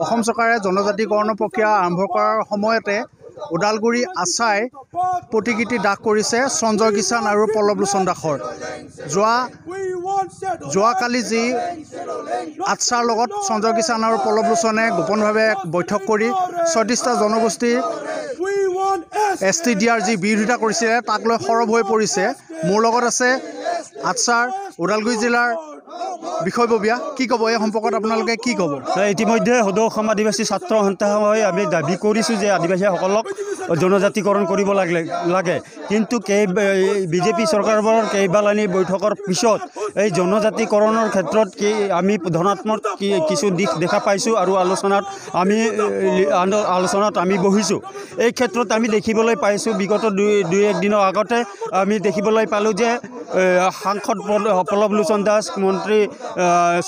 অসম চৰকাৰে জনজাতিকৰণৰ প্ৰক্ৰিয়া আৰম্ভ কৰাৰ সময়তে ওদালগুৰি আছাই প্ৰতিকৃতি দাহ কৰিছে সঞ্জয় কিষাণ আৰু পল্লৱলোচন দাসৰ। যোৱাকালি যি আছাৰ লগত সঞ্জয় কিষাণ আৰু পল্লৱলোচনে গোপনভাৱে বৈঠক কৰি ৩৬টা জনগোষ্ঠীৰ ST দিয়াৰ যি বিৰোধিতা কৰিছিলে তাক লৈ সৰব হৈ পৰিছে। মোৰ লগত আছে আছাৰ ওদালগুৰি জিলাৰ বিষয়ববীয়া। কি ক'ব এই সম্পৰ্কত আপোনালোকে কি ক'ব? ইতিমধ্যে সদৌ অসম আদিবাসী ছাত্ৰ সন্থা হৈ আমি দাবী কৰিছোঁ যে আদিবাসীসকলক জনজাতিকৰণ কৰিব লাগে, কিন্তু বিজেপি চৰকাৰৰ কেইবালানি বৈঠকৰ পিছত এই জনজাতিকৰণৰ ক্ষেত্ৰত আমি ধনাত্মক কিছু দিশ দেখা পাইছোঁ আৰু আলোচনাত আমি বহিছোঁ। এই ক্ষেত্ৰত আমি দেখিবলৈ পাইছোঁ বিগত দুই এক দিনৰ আগতে আমি দেখিবলৈ পালোঁ যে সাংসদ পল্লৱলোচন দাস, মন্ত্ৰী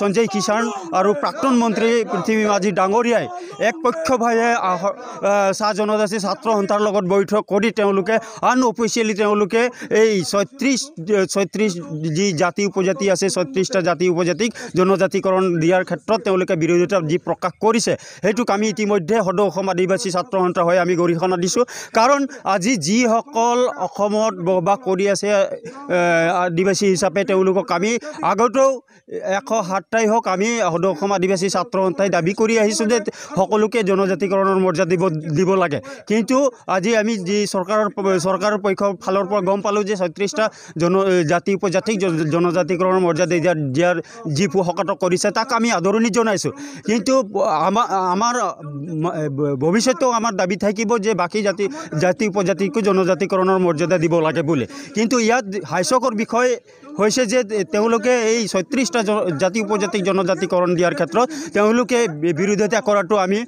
সঞ্জয় কিষাণ আৰু প্ৰাক্তন মন্ত্ৰী পৃথ্বী মাঝি ডাঙৰীয়াই একপক্ষভাৱে চাহ জনজাতি ছাত্ৰ সন্থাৰ লগত বৈঠক কৰি তেওঁলোকে আনঅফিচিয়েলি তেওঁলোকে এই ৩৬ যি জাতি উপজাতি আছে ৩৬টা জাতি উপজাতিক জনজাতিকৰণ দিয়াৰ ক্ষেত্ৰত তেওঁলোকে বিৰোধিতা যি প্ৰকাশ কৰিছে সেইটোক আমি ইতিমধ্যে সদৌ অসম আদিবাসী ছাত্ৰ সন্থা হৈ আমি গৰিহণা দিছোঁ। কাৰণ আজি যিসকল অসমত বসবাস কৰি আছে আদিবাসী হিচাপে তেওঁলোকক আমি আগতেও ১০৭টাই হওক আমি সদৌ অসম আদিবাসী ছাত্ৰ সন্থাই দাবী কৰি আহিছোঁ যে সকলোকে জনজাতিকৰণৰ মৰ্যাদা দিব লাগে। কিন্তু আজি আমি যি চৰকাৰৰ পক্ষৰ ফালৰ পৰা গম পালোঁ যে ৩৬টা জাতি উপজাতিক জনজাতিকৰণৰ মৰ্যাদা দিয়াৰ যি পোষকতা কৰিছে তাক আমি আদৰণি জনাইছোঁ। কিন্তু আমাৰ ভৱিষ্যতেও আমাৰ দাবী থাকিব যে বাকী জাতি উপজাতিকো জনজাতিকৰণৰ মৰ্যাদা দিব লাগে বুলি। কিন্তু ইয়াত হাস্যকৰ বিষয় হৈছে যে তেওঁলোকে এই ৩৬টা জাতি উপজাতিক জনজাতিকৰণ দিয়াৰ ক্ষেত্ৰত তেওঁলোকে বিৰোধিতা কৰাটো আমি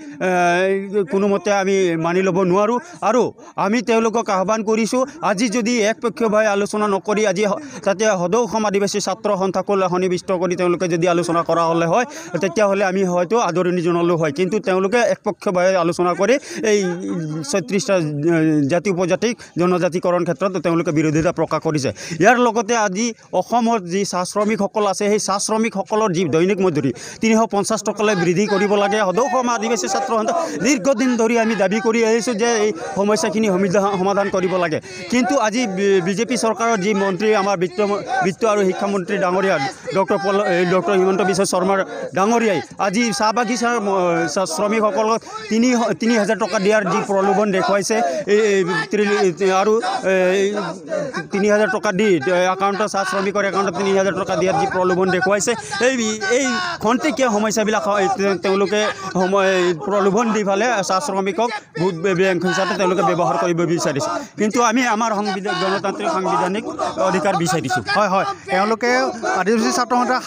কোনোমতে আমি মানি ল'ব নোৱাৰোঁ। আৰু আমি তেওঁলোকক আহ্বান কৰিছোঁ আজি যদি একপক্ষীয়ভাৱে আলোচনা নকৰি আজি তাতে সদৌ অসম আদিবাসী ছাত্ৰ সন্থাকো সন্নিৱিষ্ট কৰি তেওঁলোকে যদি আলোচনা কৰা হ'লে হয় তেতিয়াহ'লে আমি হয়তো আদৰণি জনালোঁ হয়। কিন্তু তেওঁলোকে একপক্ষীয়ভাৱে আলোচনা কৰি এই ৩৬টা জাতি উপজাতিক জনজাতিকৰণ ক্ষেত্ৰত তেওঁলোকে বিৰোধিতা প্ৰকাশ কৰিছে। ইয়াৰ লগতে আজি অসমত যি চাহ শ্ৰমিকসকল আছে সেই চাহ শ্ৰমিকসকলৰ যি দৈনিক মজুৰি ৩৫০ টকালৈ বৃদ্ধি কৰিব লাগে। সদৌ অসম আদিবাসী ছাত্ৰ সন্থা দীৰ্ঘদিন ধৰি আমি দাবী কৰি আহিছোঁ যে এই সমস্যাখিনি সমাধান কৰিব লাগে। কিন্তু আজি বিজেপি চৰকাৰৰ যি মন্ত্ৰী আমাৰ বিত্ত আৰু শিক্ষামন্ত্ৰী ডাঙৰীয়া ডক্টৰ হিমন্ত বিশ্ব শৰ্মা ডাঙৰীয়াই আজি চাহ বাগিচাৰ শ্ৰমিকসকলক ৩,০০০ টকা দিয়াৰ যি প্ৰলোভন দেখুৱাইছে আৰু ৩,০০০ টকা দি একাউণ্টত চাহ শ্ৰমিকৰ একাউণ্টত ৩,০০০ টকা দিয়াৰ যি প্ৰলোভন দেখুৱাইছে এই খন্তেকীয়া সমস্যাবিলাক তেওঁলোকে প্ৰলোভন দি ফালে চাহ শ্ৰমিকক ভোট বেংক হিচাপে তেওঁলোকে ব্যৱহাৰ কৰিব বিচাৰিছে। কিন্তু আমি আমাৰ গণতান্ত্ৰিক সাংবিধানিক অধিকাৰ বিচাৰিছোঁ। হয়, তেওঁলোকে আদিবাসী ছাত্ৰ সন্থাই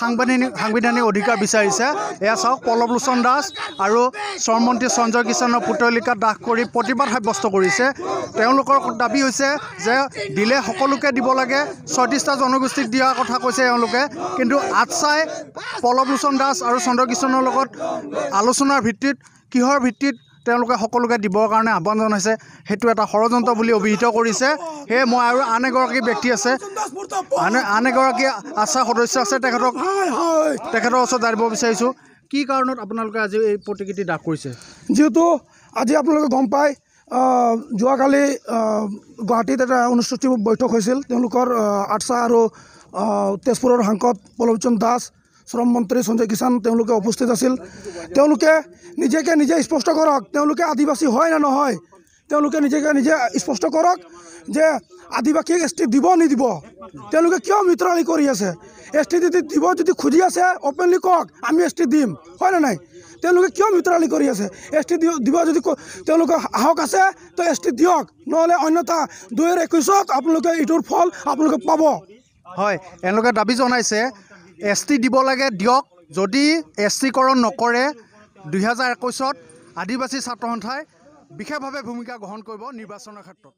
সাংবিধানিক অধিকাৰ বিচাৰিছে। এয়া চাওক, পল্লৱলোচন দাস আৰু শ্ৰমমন্ত্ৰী সঞ্জয় কিষাণৰ পুতলিকা দাহ কৰি প্ৰতিবাদ সাব্যস্ত কৰিছে। তেওঁলোকৰ দাবী হৈছে যে দিলে সকলোকে দিব লাগে, ৩৬টা জনগোষ্ঠীক দিয়াৰ কথা কৈছে তেওঁলোকে। কিন্তু আছাই পল্লৱলোচন দাস আৰু সঞ্জয় কিষাণৰ লগত আলোচনাৰ ভিত্তিত কিহৰ ভিত্তিত তেওঁলোকে সকলোকে দিবৰ কাৰণে আহ্বান জনাইছে সেইটো এটা ষড়যন্ত্ৰ বুলি অভিহিত কৰিছে। সেয়ে মই আৰু আন এগৰাকী ব্যক্তি আছে, আন এগৰাকী আছাৰ সদস্য আছে, তেখেতৰ ওচৰত জানিব বিচাৰিছোঁ কি কাৰণত আপোনালোকে আজি এই প্ৰতিকৃতি দাহ কৰিছে। যিহেতু আজি আপোনালোকে গম পায় যোৱাকালি গুৱাহাটীত এটা অনুষ্ঠিত বৈঠক হৈছিল। তেওঁলোকৰ আছাৰ আৰু তেজপুৰৰ সাংসদ পল্লৱলোচন দাস, শ্ৰম মন্ত্ৰী সঞ্জয় কিষাণ তেওঁলোকে উপস্থিত আছিল। তেওঁলোকে নিজে স্পষ্ট কৰক তেওঁলোকে আদিবাসী হয় নে নহয়, তেওঁলোকে নিজে স্পষ্ট কৰক যে আদিবাসীক ST দিব নিদিব, তেওঁলোকে কিয় মিত্ৰালি কৰি আছে। ST দিব যদি খুজি আছে অপেনলি কওক আমি ST দিম, হয় নে নাই। তেওঁলোকে কিয় মিত্ৰালি কৰি আছে। ST দিব যদি তেওঁলোকে সাহস আছে তো ST দিয়ক, নহ'লে অন্যথা ২০২১ত আপোনালোকে এইটোৰ ফল আপোনালোকে পাব। হয়, এওঁলোকে দাবী জনাইছে ST দিব লাগে দিয়ক, যদি STকৰণ নকৰে ২০২১ত আদিবাসী ছাত্ৰ সন্থাই বিশেষভাৱে ভূমিকা গ্ৰহণ কৰিব নিৰ্বাচনৰ ক্ষেত্ৰত।